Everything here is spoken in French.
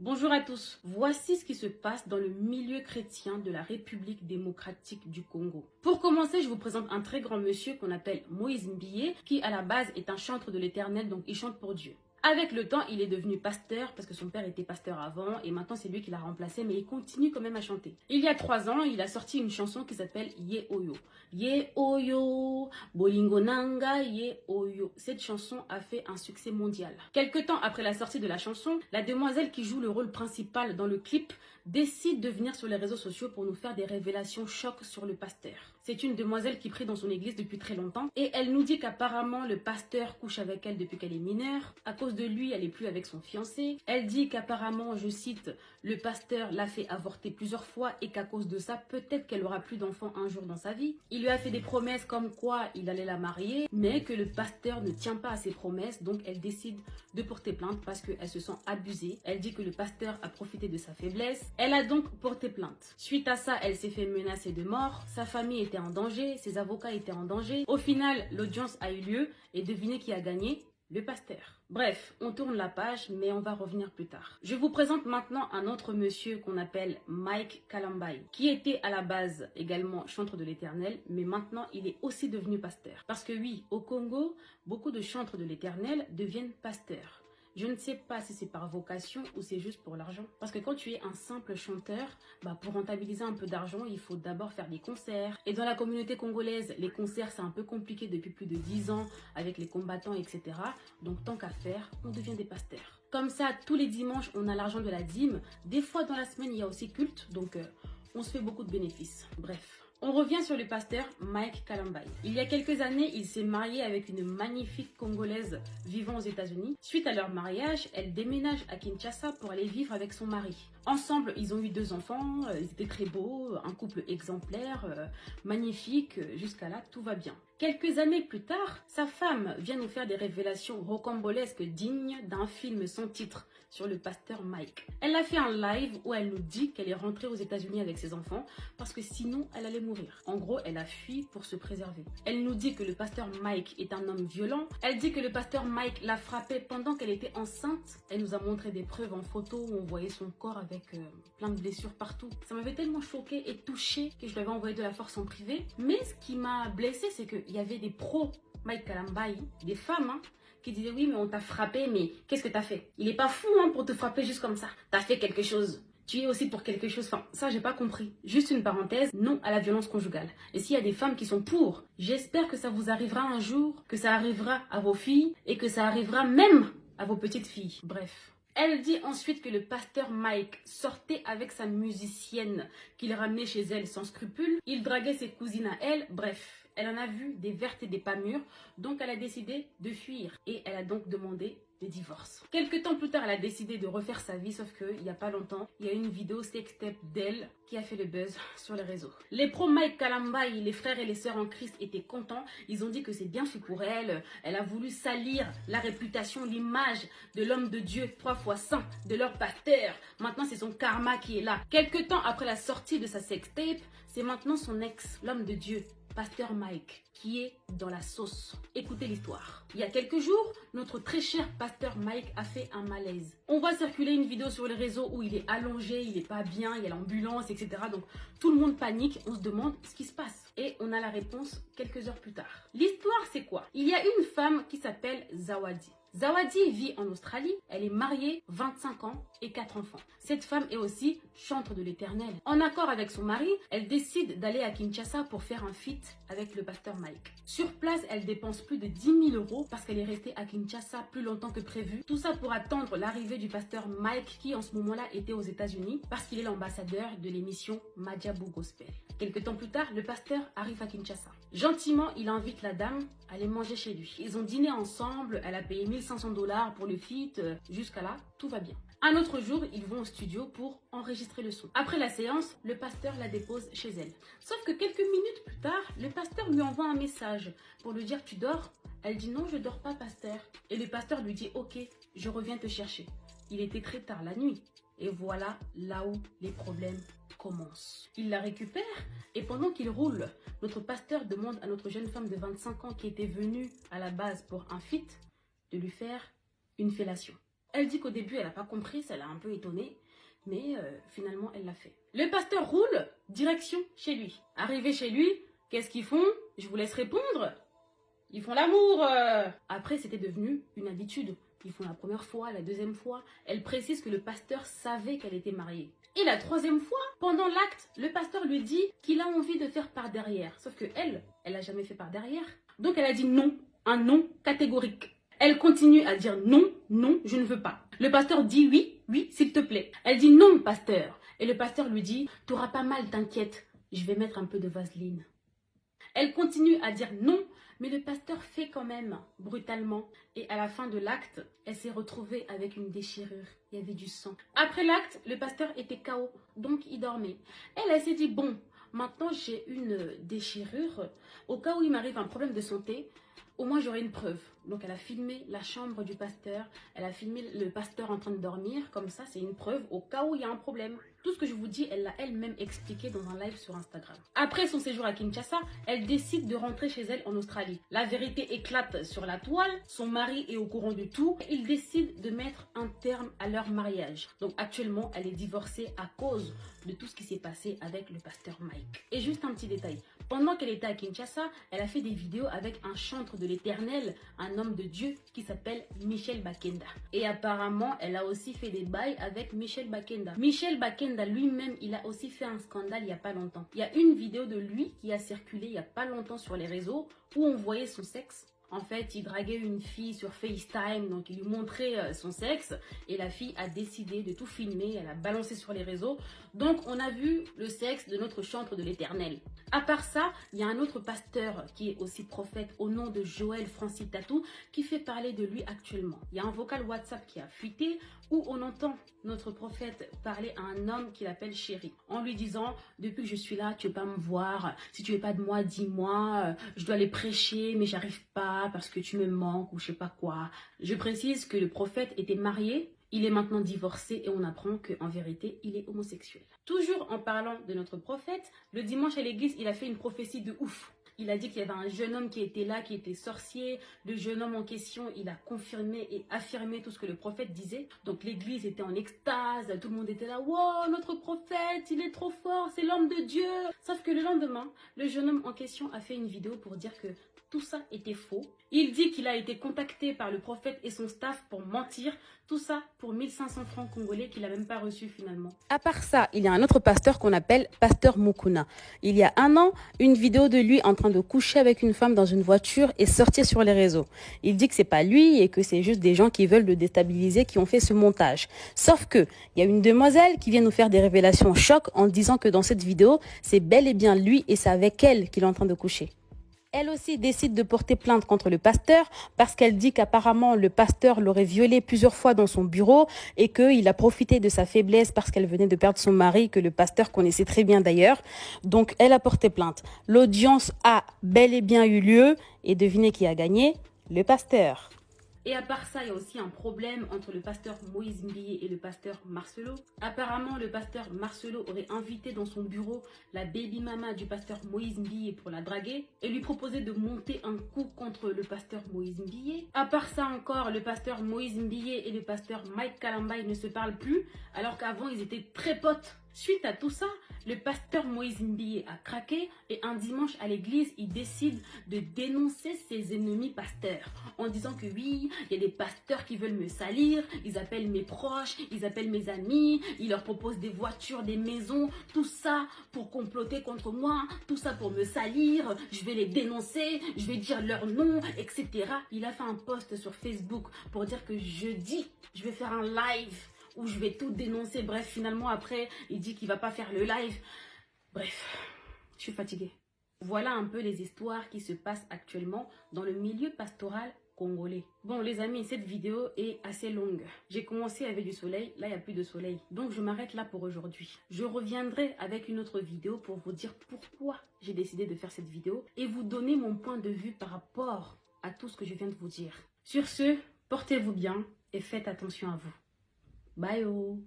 Bonjour à tous, voici ce qui se passe dans le milieu chrétien de la République démocratique du Congo. Pour commencer, je vous présente un très grand monsieur qu'on appelle Moïse Mbiye, qui à la base est un chantre de l'Éternel, donc il chante pour Dieu. Avec le temps, il est devenu pasteur parce que son père était pasteur avant et maintenant c'est lui qui l'a remplacé, mais il continue quand même à chanter. Il y a 3 ans, il a sorti une chanson qui s'appelle Ye Oyo. Ye Oyo, Bolingo Nanga, Ye Oyo. Cette chanson a fait un succès mondial. Quelque temps après la sortie de la chanson, la demoiselle qui joue le rôle principal dans le clip décide de venir sur les réseaux sociaux pour nous faire des révélations chocs sur le pasteur. C'est une demoiselle qui prie dans son église depuis très longtemps et elle nous dit qu'apparemment le pasteur couche avec elle depuis qu'elle est mineure. À cause de lui, elle n'est plus avec son fiancé. Elle dit qu'apparemment, je cite, le pasteur l'a fait avorter plusieurs fois et qu'à cause de ça, peut-être qu'elle aura plus d'enfants un jour dans sa vie. Il lui a fait des promesses comme quoi il allait la marier, mais que le pasteur ne tient pas à ses promesses, donc elle décide de porter plainte parce qu'elle se sent abusée. Elle dit que le pasteur a profité de sa faiblesse. Elle a donc porté plainte. Suite à ça, elle s'est fait menacer de mort. Sa famille était en danger, ses avocats étaient en danger. Au final, l'audience a eu lieu et devinez qui a gagné? Le pasteur. Bref, on tourne la page, mais on va revenir plus tard. Je vous présente maintenant un autre monsieur qu'on appelle Mike Kalambai, qui était à la base également chantre de l'Éternel, mais maintenant il est aussi devenu pasteur. Parce que oui, au Congo, beaucoup de chantres de l'Éternel deviennent pasteurs. Je ne sais pas si c'est par vocation ou c'est juste pour l'argent. Parce que quand tu es un simple chanteur, pour rentabiliser un peu d'argent, il faut d'abord faire des concerts. Et dans la communauté congolaise, les concerts, c'est un peu compliqué depuis plus de 10 ans avec les combattants, etc. Donc tant qu'à faire, on devient des pasteurs. Comme ça, tous les dimanches, on a l'argent de la dîme. Des fois, dans la semaine, il y a aussi culte. Donc, on se fait beaucoup de bénéfices. Bref. On revient sur le pasteur Mike Kalambai. Il y a quelques années, il s'est marié avec une magnifique Congolaise vivant aux États-Unis. Suite à leur mariage, elle déménage à Kinshasa pour aller vivre avec son mari. Ensemble, ils ont eu 2 enfants, ils étaient très beaux, un couple exemplaire, magnifique, jusqu'à là, tout va bien. Quelques années plus tard, sa femme vient nous faire des révélations rocambolesques dignes d'un film sans titre sur le pasteur Mike. Elle a fait un live où elle nous dit qu'elle est rentrée aux États-Unis avec ses enfants parce que sinon elle allait mourir. En gros, elle a fui pour se préserver. Elle nous dit que le pasteur Mike est un homme violent. Elle dit que le pasteur Mike l'a frappée pendant qu'elle était enceinte. Elle nous a montré des preuves en photo où on voyait son corps avec plein de blessures partout. Ça m'avait tellement choquée et touchée que je lui avais envoyé de la force en privé. Mais ce qui m'a blessée, c'est qu'il y avait des pros Mike Kalambai, des femmes, qui disaient oui mais on t'a frappé, mais qu'est-ce que t'as fait? Il est pas fou pour te frapper juste comme ça. T'as fait quelque chose. Tu es aussi pour quelque chose. Enfin, ça j'ai pas compris. Juste une parenthèse, non à la violence conjugale. Et s'il y a des femmes qui sont pour, j'espère que ça vous arrivera un jour, que ça arrivera à vos filles et que ça arrivera même à vos petites filles. Bref. Elle dit ensuite que le pasteur Mike sortait avec sa musicienne qu'il ramenait chez elle sans scrupule. Il draguait ses cousines à elle. Bref, elle en a vu des vertes et des pas mûres. Donc elle a décidé de fuir. Et elle a donc demandé le divorce. Quelques temps plus tard, elle a décidé de refaire sa vie, sauf qu'il n'y a pas longtemps, il y a une vidéo sextape d'elle qui a fait le buzz sur les réseaux. Les pros Mike Kalambai, les frères et les sœurs en Christ étaient contents. Ils ont dit que c'est bien fait pour elle. Elle a voulu salir la réputation, l'image de l'homme de Dieu 3 fois saint, de leur pasteur. Maintenant, c'est son karma qui est là. Quelques temps après la sortie de sa sextape, c'est maintenant son ex, l'homme de Dieu, pasteur Mike, qui est dans la sauce. Écoutez l'histoire. Il y a quelques jours, notre très cher pasteur Mike a fait un malaise. On voit circuler une vidéo sur les réseaux où il est allongé, il est pas bien, il y a l'ambulance, etc. Donc tout le monde panique, on se demande ce qui se passe. Et on a la réponse quelques heures plus tard. L'histoire c'est quoi? Il y a une femme qui s'appelle Zawadi. Zawadi vit en Australie, elle est mariée, 25 ans et 4 enfants. Cette femme est aussi chantre de l'Éternel. En accord avec son mari, elle décide d'aller à Kinshasa pour faire un feat avec le pasteur Mike. Sur place, elle dépense plus de 10 000 € parce qu'elle est restée à Kinshasa plus longtemps que prévu. Tout ça pour attendre l'arrivée du pasteur Mike qui en ce moment-là était aux États-Unis parce qu'il est l'ambassadeur de l'émission Madjabu Gospel. Quelques temps plus tard, le pasteur arrive à Kinshasa. Gentiment, il invite la dame à aller manger chez lui. Ils ont dîné ensemble, elle a payé 1500 $ pour le feat. Jusqu'à là, tout va bien. Un autre jour, ils vont au studio pour enregistrer le son. Après la séance, le pasteur la dépose chez elle. Sauf que quelques minutes plus tard, le pasteur lui envoie un message pour lui dire « Tu dors ?» Elle dit « Non, je dors pas, pasteur. » Et le pasteur lui dit « Ok, je reviens te chercher. » Il était très tard la nuit. Et voilà là où les problèmes commencent. Il la récupère et pendant qu'il roule, notre pasteur demande à notre jeune femme de 25 ans qui était venue à la base pour un feat de lui faire une fellation. Elle dit qu'au début, elle n'a pas compris, ça l'a un peu étonnée. Mais finalement, elle l'a fait. Le pasteur roule, direction chez lui. Arrivé chez lui, qu'est-ce qu'ils font? Je vous laisse répondre. Ils font l'amour. Après, c'était devenu une habitude. Ils font la première fois, la deuxième fois. Elle précise que le pasteur savait qu'elle était mariée. Et la troisième fois, pendant l'acte, le pasteur lui dit qu'il a envie de faire par derrière. Sauf que elle n'a jamais fait par derrière. Donc elle a dit non, un non catégorique. Elle continue à dire non, non, je ne veux pas. Le pasteur dit oui, oui, s'il te plaît. Elle dit non, pasteur. Et le pasteur lui dit, t'auras pas mal, t'inquiète, je vais mettre un peu de vaseline. Elle continue à dire non, mais le pasteur fait quand même, brutalement. Et à la fin de l'acte, elle s'est retrouvée avec une déchirure. Il y avait du sang. Après l'acte, le pasteur était KO, donc il dormait. Elle s'est dit, bon, maintenant j'ai une déchirure. Au cas où il m'arrive un problème de santé, au moins j'aurai une preuve. Donc elle a filmé la chambre du pasteur, elle a filmé le pasteur en train de dormir, comme ça c'est une preuve au cas où il y a un problème. Tout ce que je vous dis, elle l'a elle-même expliqué dans un live sur Instagram. Après son séjour à Kinshasa, elle décide de rentrer chez elle en Australie. La vérité éclate sur la toile, son mari est au courant de tout, ils décident de mettre un terme à leur mariage. Donc actuellement, elle est divorcée à cause de tout ce qui s'est passé avec le pasteur Mike. Et juste un petit détail, pendant qu'elle était à Kinshasa, elle a fait des vidéos avec un chantre de l'Éternel, un homme de Dieu qui s'appelle Michel Bakenda. Et apparemment, elle a aussi fait des bails avec Michel Bakenda. Michel Bakenda lui-même, il a aussi fait un scandale il n'y a pas longtemps. Il y a une vidéo de lui qui a circulé il n'y a pas longtemps sur les réseaux où on voyait son sexe. En fait, il draguait une fille sur FaceTime, donc il lui montrait son sexe et la fille a décidé de tout filmer, elle a balancé sur les réseaux. Donc on a vu le sexe de notre chantre de l'Éternel. À part ça, il y a un autre pasteur qui est aussi prophète au nom de Joël Francis Tatou qui fait parler de lui actuellement. Il y a un vocal WhatsApp qui a fuité où on entend notre prophète parler à un homme qu'il appelle chéri en lui disant « Depuis que je suis là, tu veux pas me voir, si tu veux pas de moi, dis-moi, je dois aller prêcher mais j'arrive pas parce que tu me manques ou je sais pas quoi. » Je précise que le prophète était marié. Il est maintenant divorcé et on apprend qu'en vérité, il est homosexuel. Toujours en parlant de notre prophète, le dimanche à l'église, il a fait une prophétie de ouf. Il a dit qu'il y avait un jeune homme qui était là, qui était sorcier. Le jeune homme en question, il a confirmé et affirmé tout ce que le prophète disait. Donc l'église était en extase, tout le monde était là. Wow, notre prophète, il est trop fort, c'est l'homme de Dieu. Sauf que le lendemain, le jeune homme en question a fait une vidéo pour dire que tout ça était faux. Il dit qu'il a été contacté par le prophète et son staff pour mentir. Tout ça pour 1500 francs congolais qu'il n'a même pas reçu finalement. À part ça, il y a un autre pasteur qu'on appelle Pasteur Mukuna. Il y a un an, une vidéo de lui en train de coucher avec une femme dans une voiture est sortie sur les réseaux. Il dit que c'est pas lui et que c'est juste des gens qui veulent le déstabiliser qui ont fait ce montage. Sauf que il y a une demoiselle qui vient nous faire des révélations choc en disant que dans cette vidéo, c'est bel et bien lui et c'est avec elle qu'il est en train de coucher. Elle aussi décide de porter plainte contre le pasteur parce qu'elle dit qu'apparemment le pasteur l'aurait violée plusieurs fois dans son bureau et qu'il a profité de sa faiblesse parce qu'elle venait de perdre son mari, que le pasteur connaissait très bien d'ailleurs. Donc elle a porté plainte. L'audience a bel et bien eu lieu et devinez qui a gagné? Le pasteur. Et à part ça, il y a aussi un problème entre le pasteur Moïse Mbiye et le pasteur Marcelo. Apparemment, le pasteur Marcelo aurait invité dans son bureau la baby mama du pasteur Moïse Mbiye pour la draguer et lui proposer de monter un coup contre le pasteur Moïse Mbiye. À part ça encore, le pasteur Moïse Mbiye et le pasteur Mike Kalambay ne se parlent plus alors qu'avant ils étaient très potes. Suite à tout ça, le pasteur Moïse Mbiye a craqué et un dimanche à l'église, il décide de dénoncer ses ennemis pasteurs en disant que oui, il y a des pasteurs qui veulent me salir, ils appellent mes proches, ils appellent mes amis, ils leur proposent des voitures, des maisons, tout ça pour comploter contre moi, tout ça pour me salir, je vais les dénoncer, je vais dire leur nom, etc. Il a fait un post sur Facebook pour dire que jeudi, je vais faire un live où je vais tout dénoncer. Bref, finalement, après, il dit qu'il va pas faire le live. Bref, je suis fatiguée. Voilà un peu les histoires qui se passent actuellement dans le milieu pastoral congolais. Bon, les amis, cette vidéo est assez longue. J'ai commencé avec du soleil, là, il n'y a plus de soleil. Donc, je m'arrête là pour aujourd'hui. Je reviendrai avec une autre vidéo pour vous dire pourquoi j'ai décidé de faire cette vidéo et vous donner mon point de vue par rapport à tout ce que je viens de vous dire. Sur ce, portez-vous bien et faites attention à vous. Bye oh.